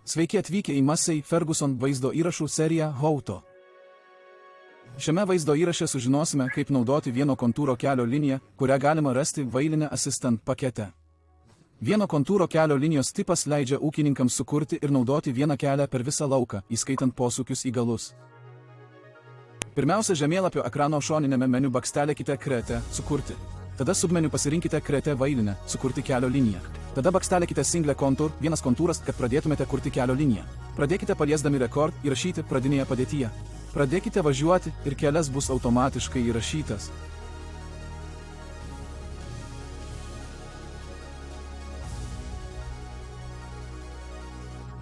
Sveiki atvykę į Massey Ferguson vaizdo įrašų seriją How to. Šiame vaizdo įraše sužinosime, kaip naudoti vieno kontūro kelio liniją, kurią galima rasti Vailine Assistant pakete. Vieno kontūro kelio linijos tipas leidžia ūkininkams sukurti ir naudoti vieną kelią per visą lauką, įskaitant posūkius į galus. Pirmiausia, žemėlapio ekrano šoninėme meniu bakstelėkite Create – sukurti. Tada submeniu pasirinkite Create Vailine – sukurti kelio liniją. Tada bakstelėkite Single Contour – vienas kontūras, kad pradėtumėte kurti kelio liniją. Pradėkite paliesdami Record įrašyti pradinėje padėtyje. Pradėkite važiuoti ir kelias bus automatiškai įrašytas.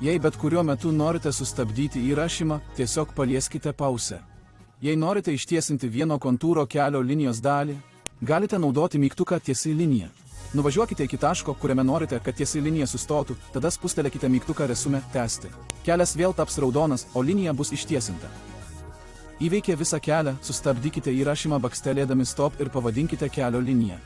Jei bet kuriuo metu norite sustabdyti įrašymą, tiesiog palieskite pauzę. Jei norite ištiesinti vieno kontūro kelio linijos dalį, galite naudoti mygtuką Tiesi linija. Nuvažiuokite iki taško, kuriame norite, kad tiesi linija sustotų, tada spustelėkite mygtuką Resume tęsti. Kelias vėl taps raudonas, o linija bus ištiesinta. Įveikę visą kelią, sustabdykite įrašymą bakstelėdami Stop ir pavadinkite kelio liniją.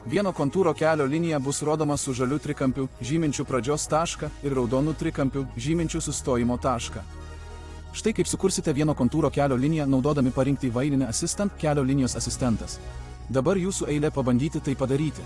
Vieno kontūro kelio linija bus rodoma su žaliu trikampiu, žyminčiu pradžios tašką, ir raudonu trikampiu, žyminčiu sustojimo tašką. Štai kaip sukursite vieno kontūro kelio liniją, naudodami parinkti Vailine Assistant kelio linijos asistentas. Dabar jūsų eilė pabandyti tai padaryti.